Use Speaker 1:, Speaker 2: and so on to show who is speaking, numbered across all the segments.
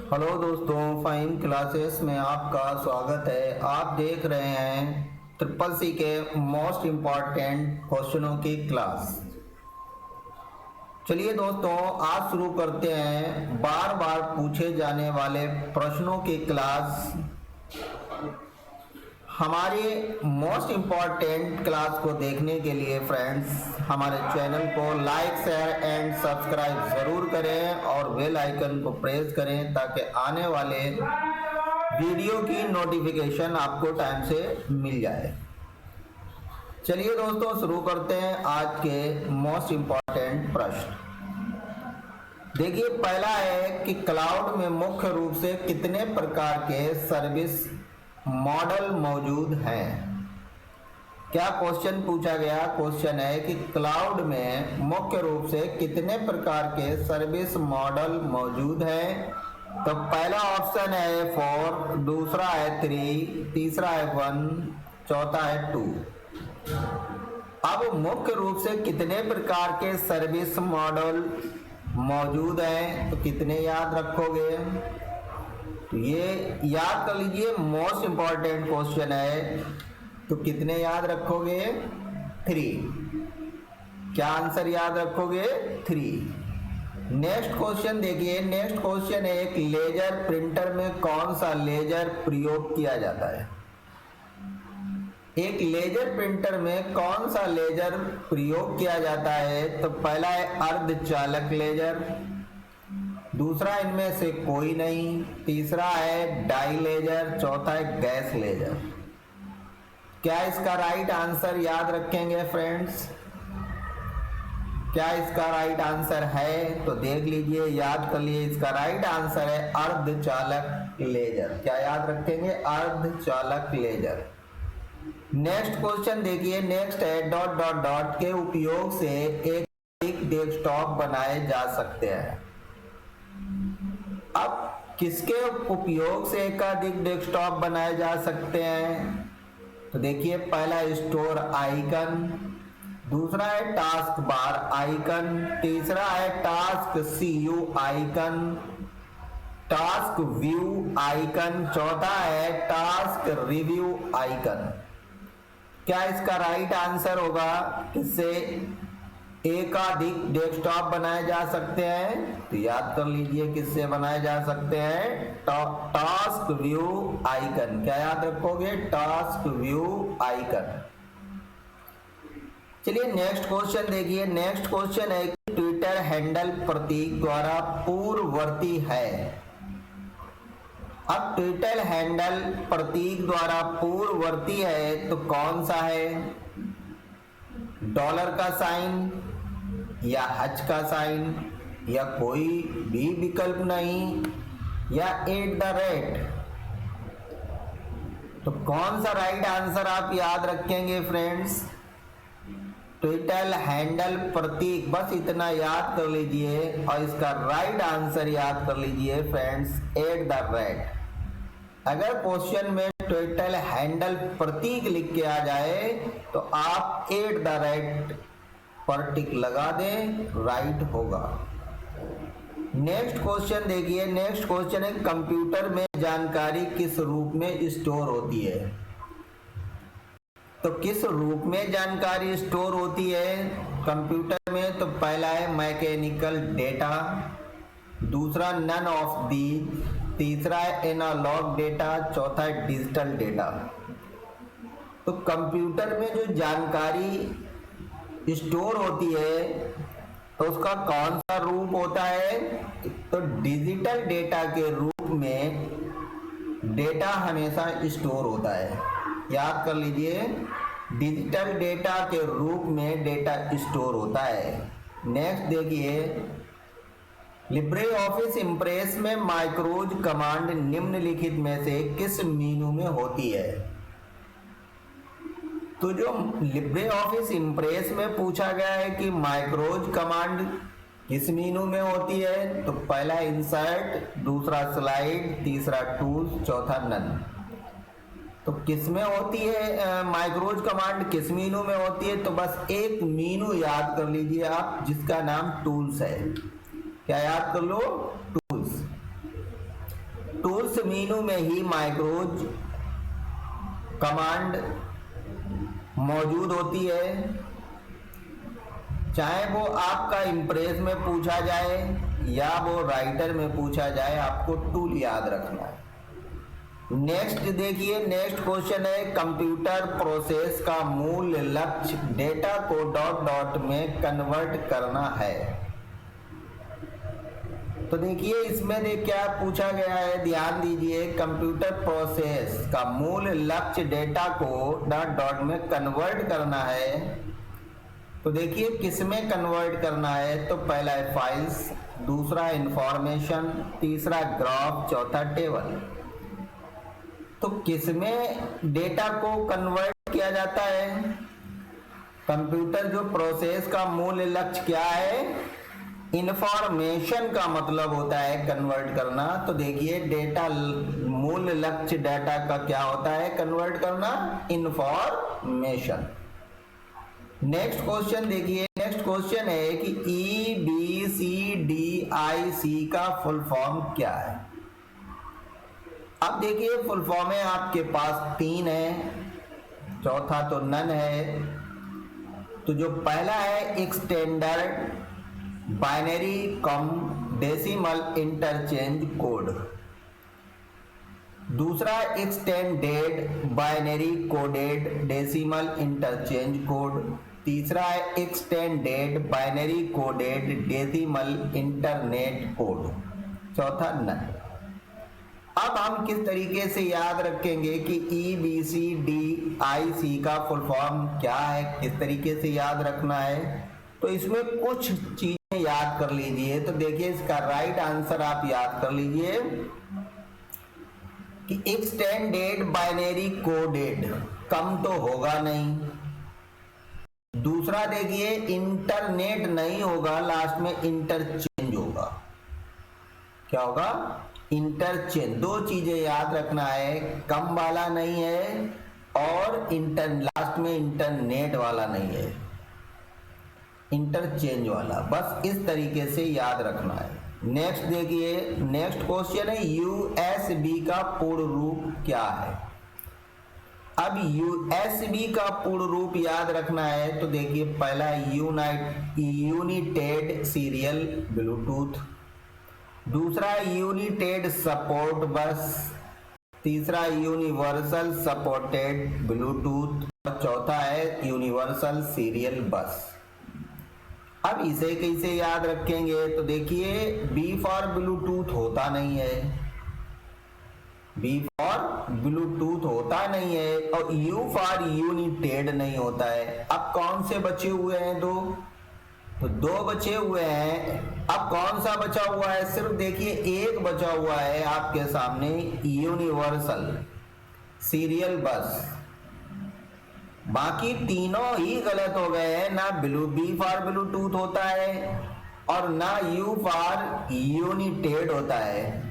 Speaker 1: Hello दोस्तों, फाइम classes में आपका स्वागत है। आप देख रहे हैं ट्रिपल सी के मोस्ट इम्पॉर्टेंट क्वेश्चनों की क्लास। चलिए दोस्तों, आज शुरू करते हैं बार बार पूछे जाने वाले प्रश्नों की क्लास। हमारी मोस्ट इम्पॉर्टेंट क्लास को देखने के लिए फ्रेंड्स हमारे चैनल को लाइक शेयर एंड सब्सक्राइब ज़रूर करें और बेल आइकन को प्रेस करें ताकि आने वाले वीडियो की नोटिफिकेशन आपको टाइम से मिल जाए। चलिए दोस्तों, शुरू करते हैं आज के मोस्ट इम्पॉर्टेंट प्रश्न। देखिए, पहला है कि क्लाउड में मुख्य रूप से कितने प्रकार के सर्विस मॉडल मौजूद हैं। क्या क्वेश्चन पूछा गया? क्वेश्चन है कि क्लाउड में मुख्य रूप से कितने प्रकार के सर्विस मॉडल मौजूद हैं। तो पहला ऑप्शन है 4, दूसरा है 3, तीसरा है 1, चौथा है 2। अब मुख्य रूप से कितने प्रकार के सर्विस मॉडल मौजूद हैं तो कितने याद रखोगे? तो ये याद कर लीजिए, मोस्ट इंपॉर्टेंट क्वेश्चन है। तो कितने याद रखोगे? 3। क्या आंसर याद रखोगे? 3। नेक्स्ट क्वेश्चन देखिए। नेक्स्ट क्वेश्चन है, एक लेजर प्रिंटर में कौन सा लेजर प्रयोग किया जाता है? एक लेजर प्रिंटर में कौन सा लेजर प्रयोग किया जाता है? तो पहला है अर्धचालक लेजर, दूसरा इनमें से कोई नहीं, तीसरा है डाई लेजर, चौथा है गैस लेजर। क्या इसका राइट आंसर याद रखेंगे फ्रेंड्स? क्या इसका राइट आंसर है? तो देख लीजिए, याद कर लिए। इसका राइट आंसर है अर्धचालक लेजर। क्या याद रखेंगे? अर्धचालक लेजर। नेक्स्ट क्वेश्चन देखिए। नेक्स्ट है डॉट डॉट डॉट के उपयोग से एक डेस्कटॉप बनाए जा सकते हैं। अब किसके उपयोग से एकाधिक डेस्कटॉप बनाए जा सकते हैं? तो देखिए, पहला स्टोर आइकन, दूसरा है टास्क बार आइकन, तीसरा है टास्क सीयू आइकन, टास्क व्यू आइकन, चौथा है टास्क रिव्यू आइकन। क्या इसका राइट आंसर होगा? इससे एकाधिक डेस्कटॉप बनाए जा सकते हैं। तो याद कर लीजिए, किससे बनाए जा सकते हैं? Task view icon. क्या याद रखोगे? Task view icon. चलिए नेक्स्ट क्वेश्चन देखिए। नेक्स्ट क्वेश्चन है कि ट्विटर हैंडल प्रतीक द्वारा पूर्ववर्ती है। अब ट्विटर हैंडल प्रतीक द्वारा पूर्ववर्ती है तो कौन सा है? डॉलर का साइन या हज का साइन या कोई भी विकल्प नहीं या @ तो कौन सा राइट आंसर आप याद रखेंगे फ्रेंड्स? ट्विटर हैंडल प्रतीक, बस इतना याद कर लीजिए और इसका राइट आंसर याद कर लीजिए फ्रेंड्स, @ अगर क्वेश्चन में ट्विटर हैंडल प्रतीक लिख के आ जाए तो आप @ पर टिक लगा दें, राइट होगा। नेक्स्ट क्वेश्चन देखिए। नेक्स्ट क्वेश्चन है, कंप्यूटर में जानकारी किस रूप में स्टोर होती है? तो किस रूप में जानकारी स्टोर होती है कंप्यूटर में? तो पहला है मैकेनिकल डेटा, दूसरा नन ऑफ दी, तीसरा है एनालॉग डेटा, चौथा है डिजिटल डेटा। तो कंप्यूटर में जो जानकारी स्टोर होती है तो उसका कौन सा रूप होता है? तो डिजिटल डेटा के रूप में डेटा हमेशा स्टोर होता है। याद कर लीजिए, डिजिटल डेटा के रूप में डेटा स्टोर होता है। नेक्स्ट देखिए, लिब्रे ऑफिस इम्प्रेस में माइक्रोज कमांड निम्नलिखित में से किस मेनू में होती है? तो जो लिब्रे ऑफिस इम्प्रेस में पूछा गया है कि माइक्रोज कमांड किस मेनू में होती है, तो पहला इंसर्ट, दूसरा स्लाइड, तीसरा टूल्स, चौथा नन। तो किस में होती है माइक्रोज कमांड? किस मेनू में होती है? तो बस एक मेनू याद कर लीजिए आप, जिसका नाम टूल्स है। क्या याद कर लो? टूल्स। टूल्स मेनू में ही माइक्रोज कमांड मौजूद होती है, चाहे वो आपका इम्प्रेस में पूछा जाए या वो राइटर में पूछा जाए, आपको टूल याद रखना है। नेक्स्ट देखिए, नेक्स्ट क्वेश्चन है कंप्यूटर प्रोसेस का मूल लक्ष्य डेटा को डॉट डॉट में कन्वर्ट करना है। तो देखिए इसमें क्या पूछा गया है, ध्यान दीजिए, कंप्यूटर प्रोसेस का मूल लक्ष्य डेटा को डॉट डॉट में कन्वर्ट करना है। तो देखिए किसमें कन्वर्ट करना है, तो पहला है फाइल्स, दूसरा इंफॉर्मेशन, तीसरा ग्राफ, चौथा टेबल। तो किसमें डेटा को कन्वर्ट किया जाता है? कंप्यूटर जो प्रोसेस का मूल लक्ष्य क्या है? इंफॉर्मेशन का मतलब होता है कन्वर्ट करना। तो देखिए डेटा मूल लक्ष्य डेटा का क्या होता है? कन्वर्ट करना, इंफॉर्मेशन। नेक्स्ट क्वेश्चन देखिए, नेक्स्ट क्वेश्चन है कि EBCDIC का फुल फॉर्म क्या है? अब देखिए फुल फॉर्म है आपके पास 3 है, चौथा तो नन है। तो जो पहला है एक्सटेंडर्ड बाइनरी कम डेसिमल इंटरचेंज कोड, दूसरा extended binary coded decimal interchange code, तीसरा है extended binary coded decimal internet code, चौथा नन। अब हम किस तरीके से याद रखेंगे कि EBCDIC का फुल फॉर्म क्या है, किस तरीके से याद रखना है? तो इसमें कुछ चीजें याद कर लीजिए। तो देखिए इसका राइट आंसर आप याद कर लीजिए कि एक्सटेंडेड बाइनरी कोडेड, कम तो होगा नहीं। दूसरा देखिए इंटरनेट नहीं होगा, लास्ट में इंटरचेंज होगा। क्या होगा? इंटरचेंज। दो चीजें याद रखना है, कम वाला नहीं है और लास्ट में इंटरनेट वाला नहीं है, इंटरचेंज वाला। बस इस तरीके से याद रखना है। नेक्स्ट देखिए, नेक्स्ट क्वेश्चन है USB का पूर्ण रूप क्या है? अब USB का पूर्ण रूप याद रखना है। तो देखिए पहला यूनाइटेड सीरियल ब्लूटूथ, दूसरा यूनिटेड सपोर्ट बस, तीसरा यूनिवर्सल सपोर्टेड ब्लूटूथ और चौथा है यूनिवर्सल सीरियल बस। अब इसे कैसे याद रखेंगे? तो देखिए B फॉर ब्लूटूथ होता नहीं है, B फॉर ब्लूटूथ होता नहीं है और U फॉर यूनिटेड नहीं होता है। अब कौन से बचे हुए हैं? तो दो बचे हुए हैं। अब कौन सा बचा हुआ है? सिर्फ देखिए एक बचा हुआ है आपके सामने, यूनिवर्सल सीरियल बस। बाकी तीनों ही गलत हो गए हैं। ना B फॉर ब्लूटूथ होता है और ना U फॉर यूनिटेड होता है।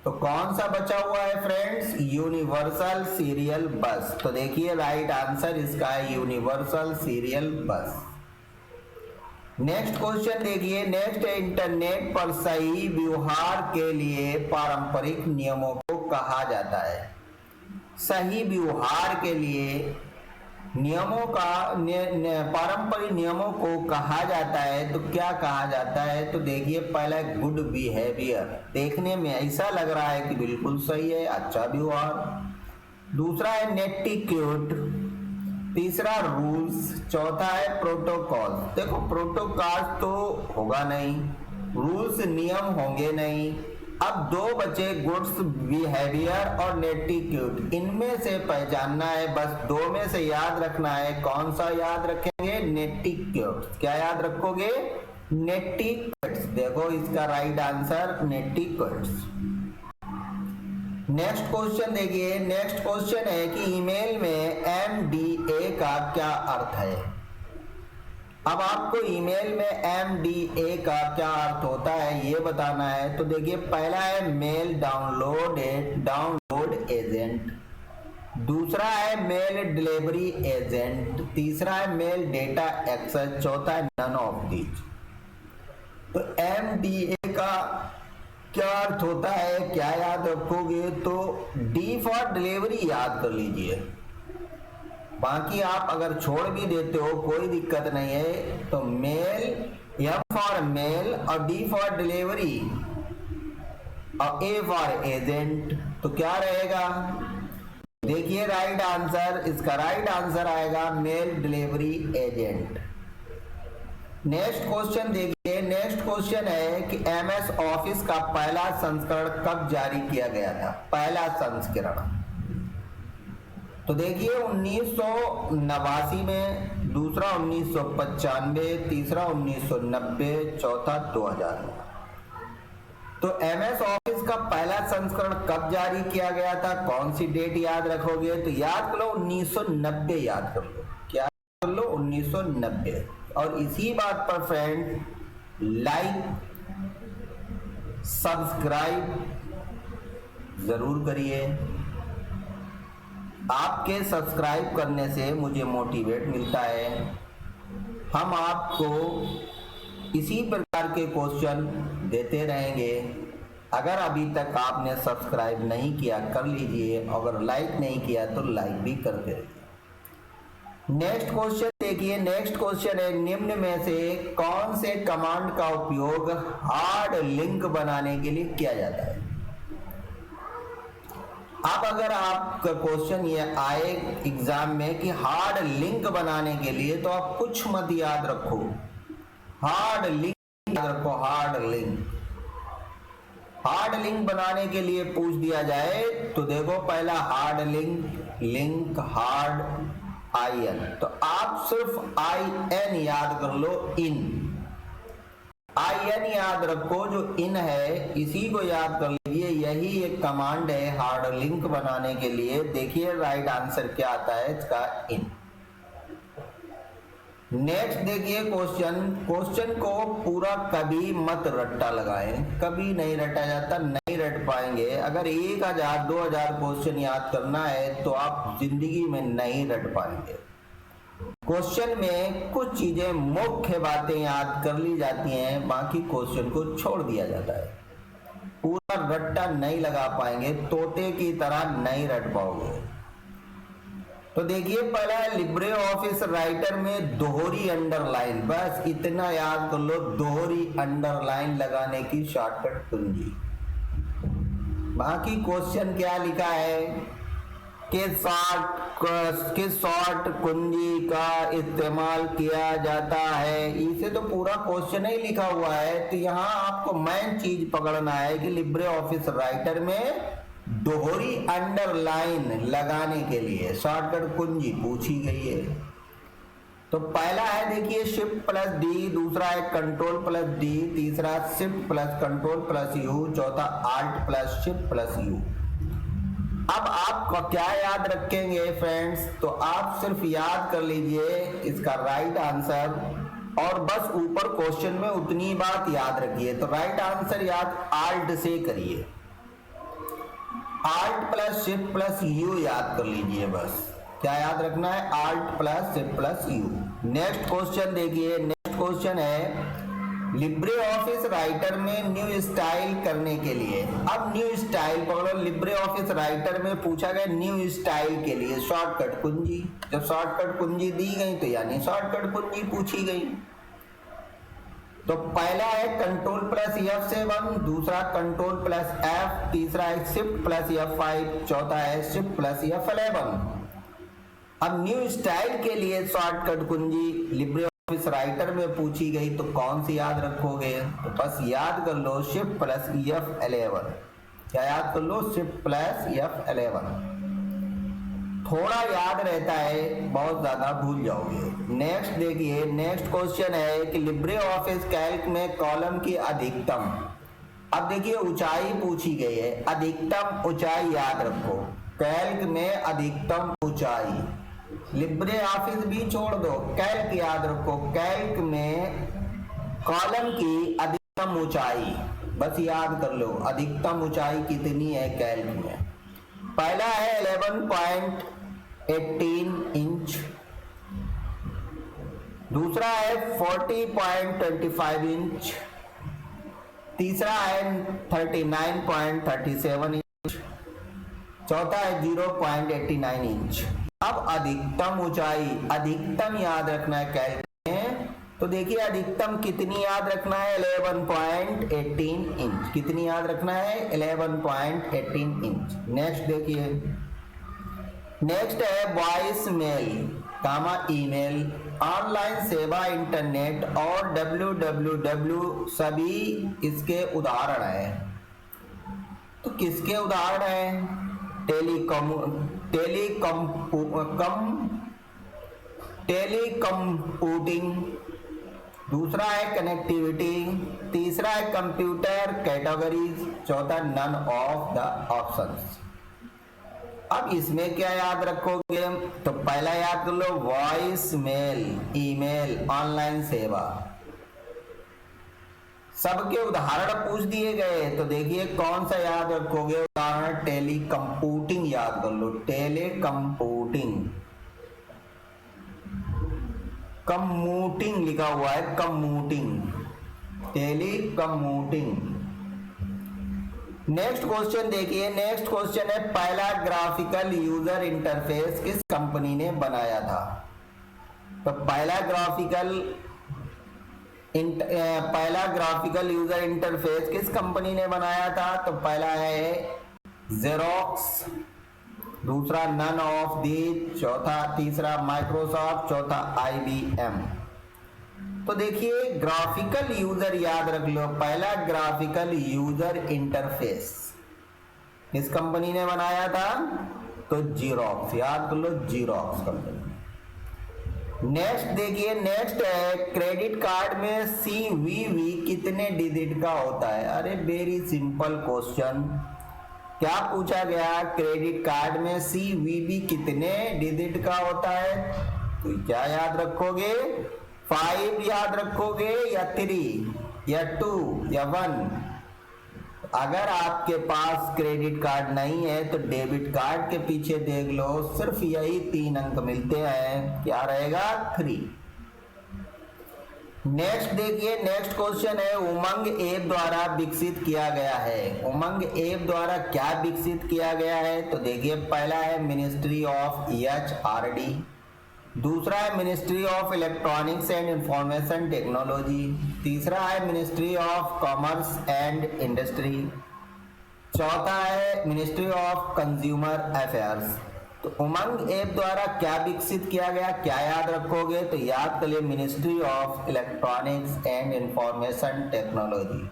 Speaker 1: तो कौन सा बचा हुआ है फ्रेंड्स? यूनिवर्सल सीरियल बस। तो देखिए राइट आंसर इसका है यूनिवर्सल सीरियल बस। नेक्स्ट क्वेश्चन देखिए, नेक्स्ट है इंटरनेट पर सही व्यवहार के लिए पारंपरिक नियमों को कहा जाता है। सही व्यवहार के लिए नियमों का पारंपरिक नियमों को कहा जाता है। तो क्या कहा जाता है? तो देखिए पहला गुड बिहेवियर, देखने में ऐसा लग रहा है कि बिल्कुल सही है, अच्छा व्यवहार। दूसरा है नेटिक्यूट, तीसरा रूल्स, चौथा है प्रोटोकॉल। देखो प्रोटोकॉल तो होगा नहीं, रूल्स नियम होंगे नहीं। अब दो बचे गुड्स बिहेवियर और नेटिक्यूट, इनमें से पहचानना है, बस दो में से याद रखना है। कौन सा याद रखेंगे? नेटिक्यूट। क्या याद रखोगे? नेटिक्यूट्स। देखो इसका राइट आंसर नेटिक्यूट्स। नेक्स्ट क्वेश्चन देखिए, नेक्स्ट क्वेश्चन है कि ईमेल में MDA का क्या अर्थ है? अब आपको ईमेल में MDA का क्या अर्थ होता है ये बताना है। तो देखिए पहला है मेल डाउनलोड एजेंट, दूसरा है मेल डिलीवरी एजेंट, तीसरा है मेल डेटा एक्सेस, चौथा है नन ऑफ दीज। तो MDA का क्या अर्थ होता है, क्या याद रखोगे, तो डी फॉर डिलीवरी याद कर लीजिए। बाकी आप अगर छोड़ भी देते हो कोई दिक्कत नहीं है। तो मेल, एम फॉर मेल और डी फॉर डिलीवरी और ए फॉर एजेंट, तो क्या रहेगा? देखिए राइट आंसर, इसका राइट आंसर आएगा mail delivery agent. Next question देखिए, नेक्स्ट क्वेश्चन है कि एमएस ऑफिस का पहला संस्करण कब जारी किया गया था? पहला संस्करण तो देखिए 1989 में, दूसरा 1995, तीसरा 1990, चौथा 2000 में। तो एमएस ऑफिस का पहला संस्करण कब जारी किया गया था? कौन सी डेट याद रखोगे? तो याद कर लो 1990 याद कर लो। क्या कर लो? 1990। और इसी बात पर फ्रेंड लाइक सब्सक्राइब जरूर करिए। आपके सब्सक्राइब करने से मुझे मोटिवेट मिलता है। हम आपको इसी प्रकार के क्वेश्चन देते रहेंगे। अगर अभी तक आपने सब्सक्राइब नहीं किया कर लीजिए, अगर लाइक नहीं किया तो लाइक भी करते रहिए। नेक्स्ट क्वेश्चन देखिए, नेक्स्ट क्वेश्चन है निम्न में से कौन से कमांड का उपयोग हार्ड लिंक बनाने के लिए किया जाता है? अब अगर आपका क्वेश्चन ये आए एग्जाम में कि हार्ड लिंक बनाने के लिए, तो आप कुछ मत याद रखो, हार्ड लिंक याद रखो। हार्ड लिंक, हार्ड लिंक बनाने के लिए पूछ दिया जाए तो देखो पहला hard link, link hard IN, तो आप सिर्फ IN याद कर लो, इन। IN याद रखो, जो इन है इसी को याद कर लीजिए। यही एक कमांड है हार्ड लिंक बनाने के लिए। देखिए राइट आंसर क्या आता है इसका, इन। नेक्स्ट देखिए क्वेश्चन, क्वेश्चन को पूरा कभी मत रट्टा लगाएं, कभी नहीं रटा जाता, नहीं रट पाएंगे। अगर 1000 2000 क्वेश्चन याद करना है तो आप जिंदगी में नहीं रट पाएंगे। क्वेश्चन में कुछ चीजें मुख्य बातें याद कर ली जाती हैं, बाकी क्वेश्चन को छोड़ दिया जाता है। पूरा रट्टा नहीं लगा पाएंगे, तोते की तरह नहीं रट पाओगे। तो देखिए पहला है लिब्रे ऑफिस राइटर में दोहरी अंडरलाइन, बस इतना याद कर लो, दोहरी अंडरलाइन लगाने की शॉर्टकट कुंजी। बाकी क्वेश्चन क्या लिखा है कि शॉर्ट कुंजी का इस्तेमाल किया जाता है, इसे तो पूरा क्वेश्चन ही लिखा हुआ है। तो यहाँ आपको मेन चीज पकड़ना है कि लिब्रे ऑफिस राइटर में दोहरी अंडरलाइन लगाने के लिए शॉर्टकट कुंजी पूछी गई है। तो पहला है देखिए शिफ्ट प्लस डी, दूसरा है कंट्रोल प्लस डी, तीसरा shift plus control plus U, चौथा alt plus shift plus U. अब आप क्या याद रखेंगे फ्रेंड्स? तो आप सिर्फ याद कर लीजिए इसका राइट आंसर, और बस ऊपर क्वेश्चन में उतनी बात याद रखिए। तो राइट आंसर याद आल्ट से करिए, alt plus shift plus you याद कर लीजिए। बस क्या याद रखना है? Alt plus shift plus you. Next question देखिए, नेक्स्ट क्वेश्चन है लिब्रे ऑफिस राइटर में न्यू स्टाइल करने के लिए। अब न्यू स्टाइल पकड़ो, लिब्रे ऑफिस राइटर में पूछा गया न्यू स्टाइल के लिए शॉर्टकट कुंजी। जब शॉर्टकट कुंजी दी गई तो यानी शॉर्टकट कुंजी पूछी गई। तो पहला है कंट्रोल प्लस F7, दूसरा कंट्रोल प्लस F, तीसरा है शिफ्ट प्लस F5, चौथा है शिफ्ट प्लस F11। अब न्यू स्टाइल के लिए शॉर्टकट कुंजी लिब्रे ऑफिस राइटर में पूछी गई तो कौन सी याद रखोगे? तो बस याद कर लो शिफ्ट प्लस F11। क्या याद कर लो? Shift plus F11। थोड़ा याद रहता है, बहुत ज्यादा भूल जाओगे। नेक्स्ट देखिए, नेक्स्ट क्वेश्चन है कि लिब्रे ऑफिस कैल्क में कॉलम की अधिकतम, अब देखिए ऊंचाई पूछी गई है, अधिकतम ऊंचाई याद रखो। कैल्क में अधिकतम ऊंचाई, लिब्रे ऑफिस भी छोड़ दो, कैल्क याद रखो। कैल्क में कॉलम की अधिकतम ऊंचाई बस याद कर लो, अधिकतम ऊंचाई कितनी है कैल्क में। पहला है 11.18 इंच, दूसरा है 40.25 इंच, तीसरा है 39.37 इंच, चौथा है 0.89 इंच। अब अधिकतम ऊंचाई, अधिकतम याद रखना है क्या है, तो देखिए अधिकतम कितनी याद रखना है, 11.18 इंच। कितनी याद रखना है, 11.18 इंच। नेक्स्ट देखिए, नेक्स्ट है वॉइस मेल कामा ईमेल, ऑनलाइन सेवा, इंटरनेट और www सभी इसके उदाहरण है। तो किसके उदाहरण है, टेलीकम्यूटिंग, दूसरा है कनेक्टिविटी, तीसरा है कंप्यूटर कैटेगरीज, चौथा नन ऑफ द ऑप्शंस। अब इसमें क्या याद रखोगे, तो पहला याद कर low voice mail, email, online सेवा, सबके उदाहरण पूछ दिए गए। तो देखिए कौन सा याद रखोगे उदाहरण, टेलीकम्यूटिंग याद कर लो, टेलीकम्यूटिंग, कम्यूटिंग लिखा हुआ है, कम्यूटिंग, टेलीकम्यूटिंग। नेक्स्ट क्वेश्चन देखिए, नेक्स्ट क्वेश्चन है पहला ग्राफिकल यूजर इंटरफेस किस कंपनी ने बनाया था। तो पहला ग्राफिकल यूजर इंटरफेस किस कंपनी ने बनाया था, तो पहला है जेरोक्स, दूसरा नन ऑफ दी, चौथा, तीसरा माइक्रोसॉफ्ट, चौथा IBM। तो देखिए ग्राफिकल यूजर याद रख लो, पहला ग्राफिकल यूजर इंटरफेस किस कंपनी ने बनाया था, तो जीरोक्स, याद कर लो जीरोक्स कंपनी। नेक्स्ट देखिए, नेक्स्ट है क्रेडिट कार्ड में CVV कितने डिजिट का होता है। अरे वेरी सिंपल क्वेश्चन, क्या पूछा गया, क्रेडिट कार्ड में CVV कितने डिजिट का होता है, तो क्या याद रखोगे, 5 याद रखोगे या 3 या 2 या 1। अगर आपके पास क्रेडिट कार्ड नहीं है तो डेबिट कार्ड के पीछे देख लो, सिर्फ यही 3 अंक मिलते हैं, क्या रहेगा, 3। नेक्स्ट देखिए, नेक्स्ट क्वेश्चन है उमंग ऐप द्वारा विकसित किया गया है। उमंग ऐप द्वारा क्या विकसित किया गया है, तो देखिए पहला है मिनिस्ट्री ऑफ HRD, दूसरा है ministry of electronics and information technology, तीसरा है ministry of commerce and industry, चौथा है मिनिस्ट्री ऑफ कंज्यूमर अफेयर्स। तो उमंग ऐप द्वारा क्या विकसित किया गया, क्या याद रखोगे, तो याद कर लिए ministry of electronics and information technology.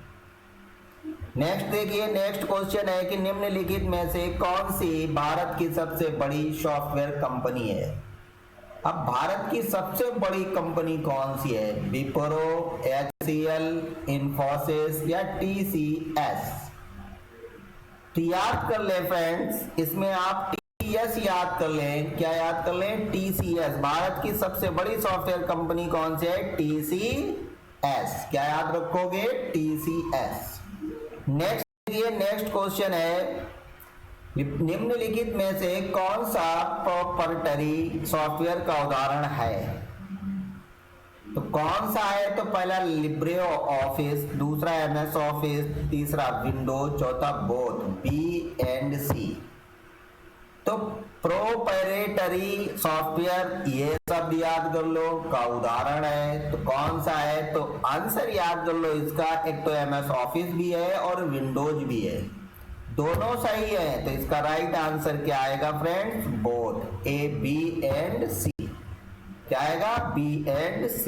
Speaker 1: Next देखिए, नेक्स्ट क्वेश्चन है कि निम्नलिखित में से कौन सी भारत की सबसे बड़ी सॉफ्टवेयर कंपनी है। अब भारत की सबसे बड़ी कंपनी कौन सी है, विप्रो, HCL, इन्फोसिस या TCS। तो याद कर ले फ्रेंड्स, इसमें आप TCS याद कर लें, क्या याद कर लें, TCS। भारत की सबसे बड़ी सॉफ्टवेयर कंपनी कौन सी है, TCS, क्या याद रखोगे, TCS। नेक्स्ट देखिए, नेक्स्ट क्वेश्चन है निम्नलिखित में से कौन सा प्रोप्राइटरी सॉफ्टवेयर का उदाहरण है। तो कौन सा है, तो पहला लिब्रे ऑफिस, दूसरा MS ऑफिस, तीसरा विंडोज, चौथा बोथ, B&C। तो प्रोप्राइटरी सॉफ्टवेयर ये सब याद कर लो का उदाहरण है। तो कौन सा है, तो आंसर याद कर लो इसका, एक तो MS ऑफिस भी है और विंडोज भी है, दोनों सही है। तो इसका राइट आंसर क्या आएगा friends, both, A, B and C, क्या आएगा, B and C।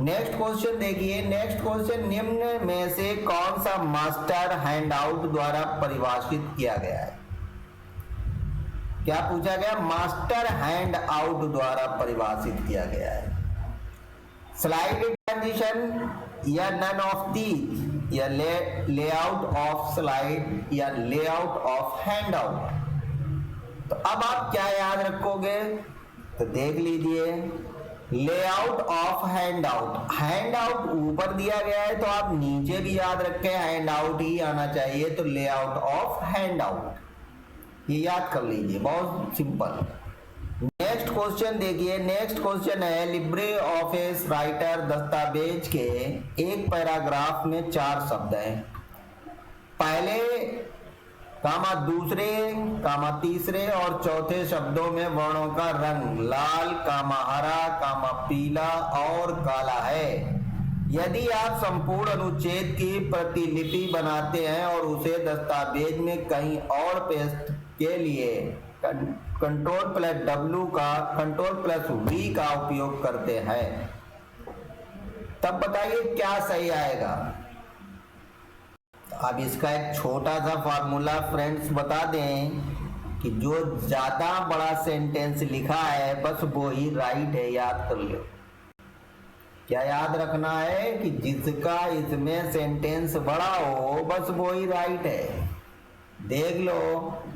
Speaker 1: Next question देखिए, नेक्स्ट क्वेश्चन निम्न में से कौन सा मास्टर हैंडआउट द्वारा परिभाषित किया गया है। क्या पूछा गया, मास्टर हैंडआउट द्वारा परिभाषित किया गया है। स्लाइड ट्रांजिशन या नन ऑफ दी, या लेआउट ऑफ स्लाइड या लेआउट ऑफ हैंडआउट। तो अब आप क्या याद रखोगे, तो देख लीजिए, लेआउट ऑफ हैंडआउट, हैंडआउट ऊपर दिया गया है तो आप नीचे भी याद रखें, हैंडआउट ही आना चाहिए, तो लेआउट ऑफ हैंडआउट, ये याद कर लीजिए, बहुत सिंपल। नेक्स्ट क्वेश्चन देखिए, नेक्स्ट क्वेश्चन है लिब्रे ऑफिस राइटर दस्तावेज के एक पैराग्राफ में 4 शब्द हैं। पहले कामा दूसरे कामा तीसरे और चौथे शब्दों में वर्णों का रंग लाल कामा हरा कामा पीला और काला है। यदि आप संपूर्ण अनुच्छेद की प्रतिलिपि बनाते हैं और उसे दस्तावेज में कहीं और पेस्ट के लिए Ctrl+W का Ctrl+V का उपयोग करते हैं, तब बताइए क्या सही आएगा। अब इसका एक छोटा सा फॉर्मूला फ्रेंड्स बता दें कि जो ज्यादा बड़ा सेंटेंस लिखा है बस वो ही राइट है, याद कर लो। क्या याद रखना है कि जिसका इसमें सेंटेंस बड़ा हो बस वो ही राइट है। देख लो,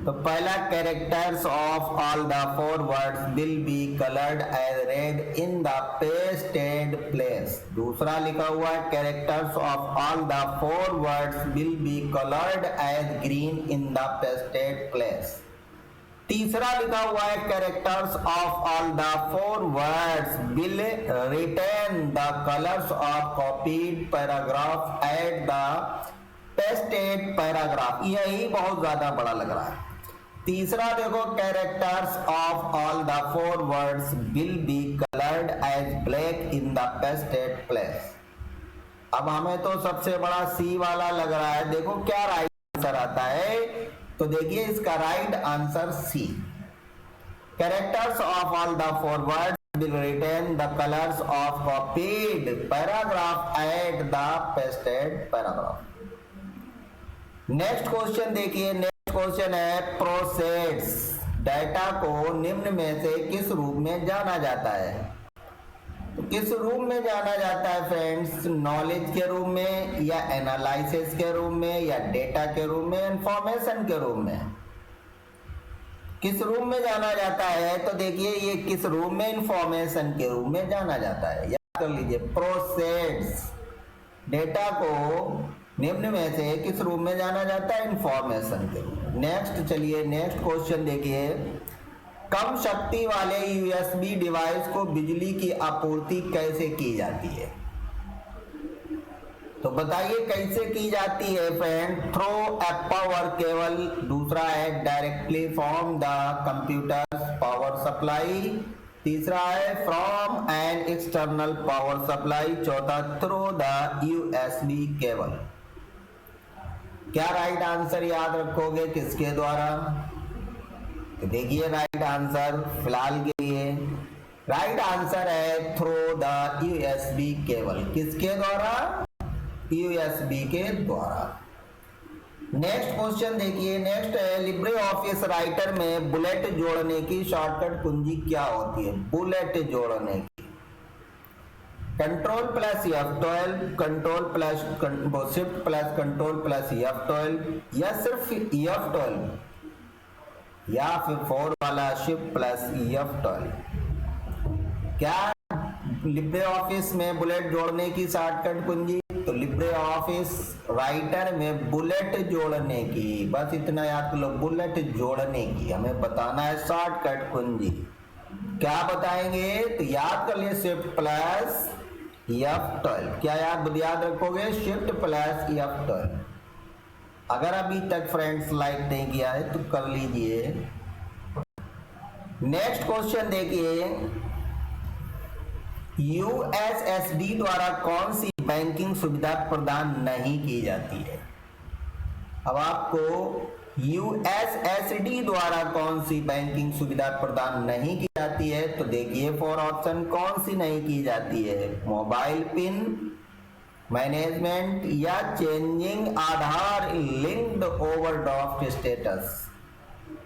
Speaker 1: तो पहला characters of all the 4 words will be coloured as red in the pasted place. दूसरा लिखा हुआ है characters of all the 4 words will be coloured as green in the pasted place. तीसरा लिखा हुआ है characters of all the 4 words will retain the colours of copied paragraph at the pasted paragraph. यही बहुत ज्यादा बड़ा लग रहा है। तीसरा देखो characters of all the 4 words will be coloured as black in the pasted place. अब हमें तो सबसे बड़ा सी वाला लग रहा है। देखो क्या राइट आंसर आता है, तो देखिए इसका right answer C. Characters of all the 4 words will retain the colours of copied paragraph at the pasted paragraph. Next question देखिए, नेक्स्ट क्वेश्चन है प्रोसेस डेटा को निम्न में से किस रूप में जाना जाता है। तो किस रूप में जाना जाता है फ्रेंड्स, नॉलेज के रूप में या एनालिसिस के रूप में या डेटा के रूप में, इंफॉर्मेशन के रूप में। किस रूप में जाना जाता है, तो देखिए ये किस रूप में, इंफॉर्मेशन के रूप में जाना जाता है। याद कर लीजिए, प्रोसेस डेटा को निम्न में से किस रूप में जाना जाता है, इंफॉर्मेशन के रूप। नेक्स्ट चलिए, नेक्स्ट क्वेश्चन देखिए, कम शक्ति वाले यूएसबी डिवाइस को बिजली की आपूर्ति कैसे की जाती है। तो बताइए कैसे की जाती है फ्रेंड। थ्रो ए पावर केबल, दूसरा है directly from the computer power supply, तीसरा है from an external power supply, चौथा थ्रू द यूएसबी केबल। क्या राइट आंसर याद रखोगे किसके द्वारा, तो देखिए राइट आंसर फिलहाल के लिए राइट आंसर है थ्रू द यूएसबी केबल। किसके द्वारा, यूएसबी के द्वारा। नेक्स्ट क्वेश्चन देखिए, नेक्स्ट है लिब्रे ऑफिस राइटर में बुलेट जोड़ने की शॉर्टकट कुंजी क्या होती है। बुलेट जोड़ने की Ctrl+F12, Shift+Ctrl+F12 या सिर्फ F12 या फिर 4 वाला Shift+F12। क्या लिब्रे ऑफिस में बुलेट जोड़ने की शॉर्टकट कुंजी, तो लिब्रे ऑफिस राइटर में बुलेट जोड़ने की, बस इतना याद कर लो, बुलेट जोड़ने की हमें बताना है शॉर्टकट कुंजी। क्या बताएंगे, तो याद कर लिए Shift+F12। क्या याद रखोगे, Shift+F12। अगर अभी तक फ्रेंड्स लाइक नहीं किया है तो कर लीजिए। नेक्स्ट क्वेश्चन देखिए, यूएसएसडी द्वारा कौन सी बैंकिंग सुविधा प्रदान नहीं की जाती है। अब आपको यूएसएसडी द्वारा कौन सी बैंकिंग सुविधा प्रदान नहीं की जाती है, तो देखिए 4 ऑप्शन कौन सी नहीं की जाती है। मोबाइल पिन मैनेजमेंट या चेंजिंग आधार लिंक्ड ओवरड्राफ्ट स्टेटस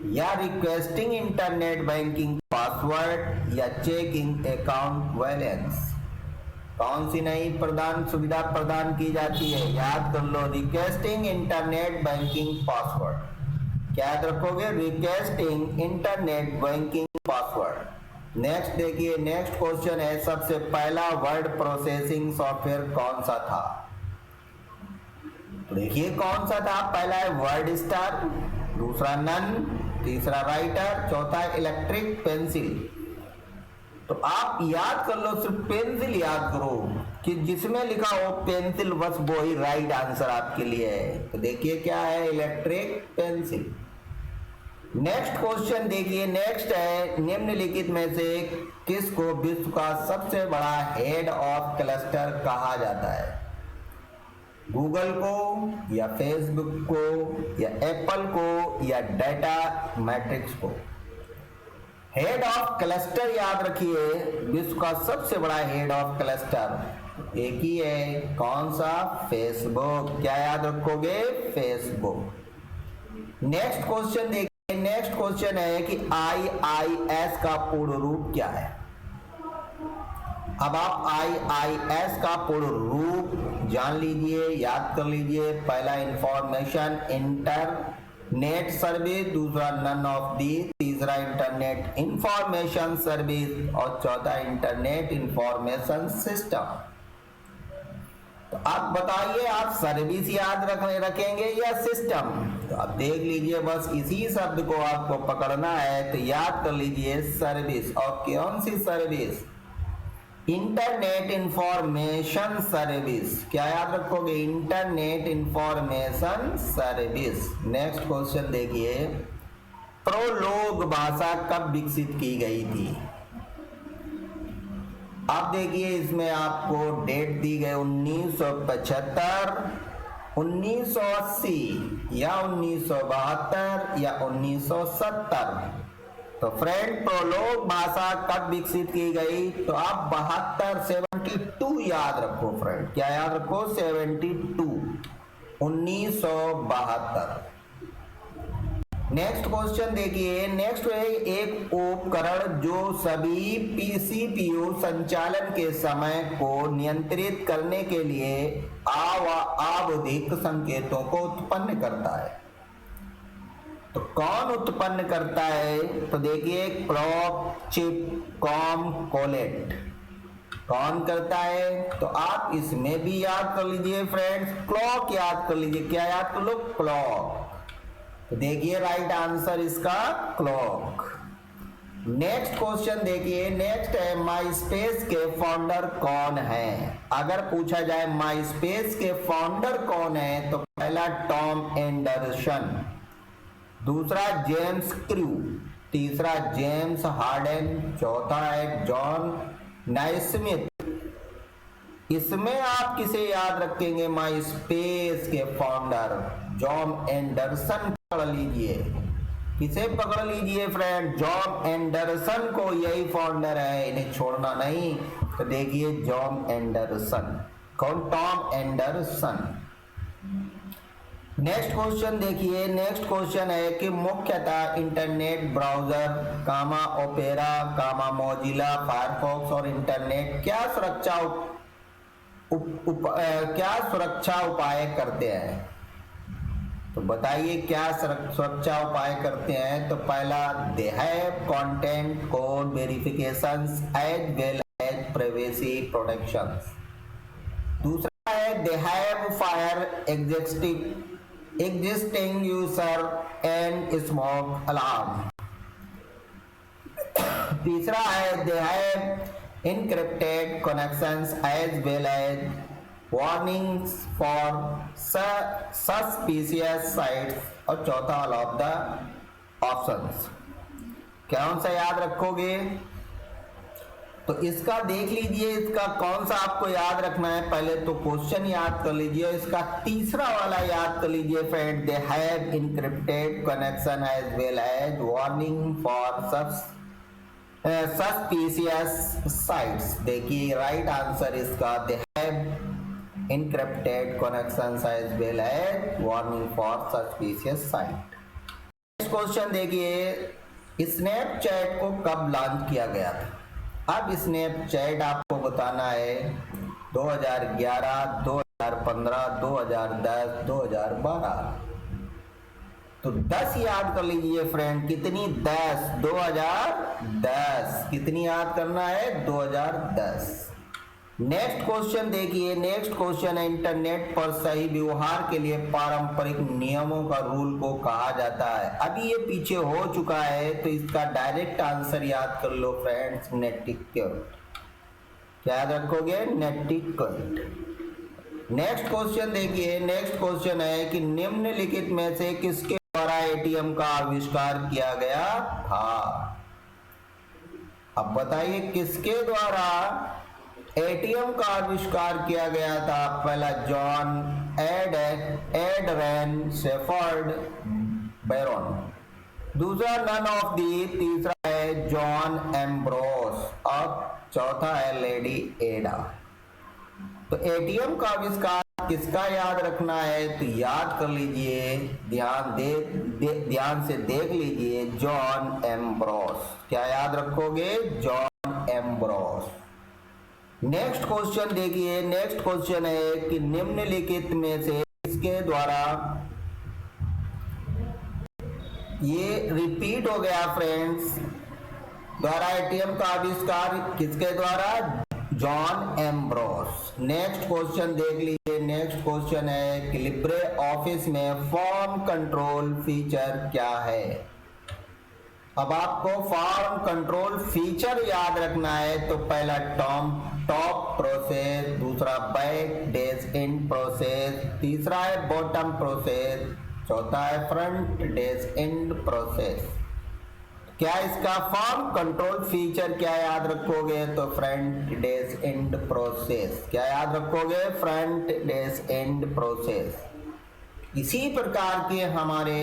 Speaker 1: या रिक्वेस्टिंग इंटरनेट बैंकिंग पासवर्ड या चेकिंग अकाउंट बैलेंस। कौन सी नई सुविधा प्रदान की जाती है, याद कर लो, रिक्वेस्टिंग इंटरनेट बैंकिंग पासवर्ड। क्या याद रखोगे, requesting internet banking password. Next देखिए, नेक्स्ट क्वेश्चन है सबसे पहला वर्ड प्रोसेसिंग सॉफ्टवेयर कौन सा था। तो देखिए कौन सा था, पहला है वर्ड स्टार, दूसरा नन, तीसरा राइटर, चौथा इलेक्ट्रिक पेंसिल। तो आप याद कर लो, सिर्फ पेंसिल याद करो कि जिसमें लिखा हो पेंसिल बस वो ही राइट आंसर आपके लिए है। तो देखिए क्या है, इलेक्ट्रिक पेंसिल। नेक्स्ट क्वेश्चन देखिए, नेक्स्ट है निम्नलिखित में से किसको विश्व का सबसे बड़ा हेड ऑफ क्लस्टर कहा जाता है? गूगल को या फेसबुक को या एप्पल को या डाटा मैट्रिक्स को? हेड ऑफ क्लस्टर याद रखिए, विश्व का सबसे बड़ा हेड ऑफ क्लस्टर एक ही है, कौन सा? फेसबुक। क्या याद रखोगे? फेसबुक। नेक्स्ट क्वेश्चन देखिए, नेक्स्ट क्वेश्चन है कि IIS का पूर्ण रूप क्या है? अब आप IIS का पूर्ण रूप जान लीजिए, याद कर लीजिए। पहला इंफॉर्मेशन इंटरनेट सर्विस, दूसरा नन ऑफ दी, तीसरा इंटरनेट इंफॉर्मेशन सर्विस और चौथा इंटरनेट इंफॉर्मेशन सिस्टम। तो आप बताइए, आप सर्विस याद रखेंगे या सिस्टम? तो आप देख लीजिए, बस इसी शब्द को आपको पकड़ना है, तो याद कर लीजिए सर्विस। और कौन सी सर्विस? Internet information service. क्या याद रखोगे? Internet information service. Next question देखिए, प्रोलोग भाषा कब विकसित की गई थी? अब देखिए, इसमें आपको डेट दी गई 1975, 1980 या 1972 या 1970। तो फ्रेंड, प्रोलोग भाषा कब विकसित की गई? तो आप 72 याद रखो फ्रेंड। क्या याद रखो? 72, 1972। नेक्स्ट क्वेश्चन देखिए, नेक्स्ट है एक उपकरण जो सभी PCPU संचालन के समय को नियंत्रित करने के लिए आवधिक संकेतों को उत्पन्न करता है। तो कौन उत्पन्न करता है? तो देखिए, क्लॉक, चिप, कॉम, कोलेट। कौन करता है? तो आप इसमें भी याद कर लीजिए फ्रेंड्स, क्लॉक याद कर लीजिए। क्या याद कर लो? क्लॉक। तो देखिए राइट आंसर इसका क्लॉक। नेक्स्ट क्वेश्चन देखिए, नेक्स्ट है माई स्पेस के फाउंडर कौन है? अगर पूछा जाए माई स्पेस के फाउंडर कौन है, तो पहला टॉम एंडरसन, दूसरा जेम्स क्रू, तीसरा जेम्स हार्डन, चौथा है जॉन नाइस्मिथ। इसमें आप किसे याद रखेंगे? माई स्पेस के फाउंडर जॉन एंडरसन पकड़ लीजिए। किसे पकड़ लीजिए फ्रेंड? जॉन एंडरसन को, यही फाउंडर है, इन्हें छोड़ना नहीं। तो देखिए जॉन एंडरसन। कौन? Tom Anderson. नेक्स्ट क्वेश्चन देखिए, नेक्स्ट क्वेश्चन है कि मुख्यतः इंटरनेट ब्राउजर कामा ओपेरा कामा मोजिला फायरफॉक्स और इंटरनेट क्या सुरक्षा उपाय करते हैं? तो बताइए क्या सुरक्षा उपाय करते हैं? तो पहला, they have content code verifications as well as privacy protections. दूसरा है they have fire existing user and smoke alarm। तीसरा है they have encrypted connections as well as warnings for suspicious sites। और चौथा all of the options। कौन सा याद रखोगे? तो इसका देख लीजिए, इसका कौन सा आपको याद रखना है? पहले तो क्वेश्चन याद कर लीजिए, इसका तीसरा वाला याद कर लीजिए friend, they have encrypted connection as well as warning for suspicious sites. देखिए राइट आंसर इसका they have encrypted connections as well as warning for suspicious site. Next question देखिए, स्नैपचैट को कब लॉन्च किया गया था? अब स्नैपचैट आपको बताना है 2011, 2015, 2010, 2012। तो 10 याद कर लीजिए फ्रेंड। कितनी? 10। 2010। कितनी याद करना है? 2010। नेक्स्ट क्वेश्चन देखिए, नेक्स्ट क्वेश्चन है इंटरनेट पर सही व्यवहार के लिए पारंपरिक नियमों का रूल को कहा जाता है। अभी ये पीछे हो चुका है तो इसका डायरेक्ट आंसर याद कर लो फ्रेंड्स, नेटिक्वेट। क्या याद रखोगे? नेटिक्वेट। नेक्स्ट क्वेश्चन देखिए, नेक्स्ट क्वेश्चन है कि निम्नलिखित में से किसके द्वारा एटीएम का आविष्कार किया गया था? अब बताइए किसके द्वारा एटीएम का आविष्कार किया गया था? पहला जॉन एडरेन शेफर्ड बैरन, दूसरा नन ऑफ दी, तीसरा है जॉन एम्ब्रोस और चौथा है लेडी एडा। तो एटीएम का आविष्कार किसका याद रखना है तो याद कर लीजिए, ध्यान से देख लीजिए, जॉन एम्ब्रोस। क्या याद रखोगे? John Ambrose. नेक्स्ट क्वेश्चन देखिए, नेक्स्ट क्वेश्चन है कि निम्नलिखित में से किसके द्वारा, ये रिपीट हो गया फ्रेंड्स, द्वारा एटीएम का आविष्कार किसके द्वारा? John Ambrose. नेक्स्ट क्वेश्चन देख लीजिए, नेक्स्ट क्वेश्चन है कि लिब्रे ऑफिस में फॉर्म कंट्रोल फीचर क्या है? अब आपको फॉर्म कंट्रोल फीचर याद रखना है तो पहला टॉप प्रोसेस, दूसरा बैक डेज एंड प्रोसेस, तीसरा है बॉटम प्रोसेस, चौथा है फ्रंट डेज एंड प्रोसेस। क्या इसका फॉर्म कंट्रोल फीचर क्या याद रखोगे तो फ्रंट डेज एंड प्रोसेस। क्या याद रखोगे? Front days and process. इसी प्रकार के हमारे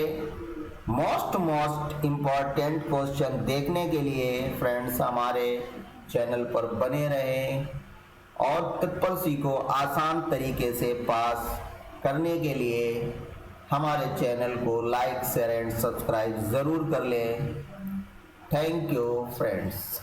Speaker 1: मोस्ट इम्पॉर्टेंट क्वेश्चन देखने के लिए फ्रेंड्स हमारे चैनल पर बने रहें और ट्रिपल सी को आसान तरीके से पास करने के लिए हमारे चैनल को लाइक शेयर एंड सब्सक्राइब ज़रूर कर लें। Thank you friends.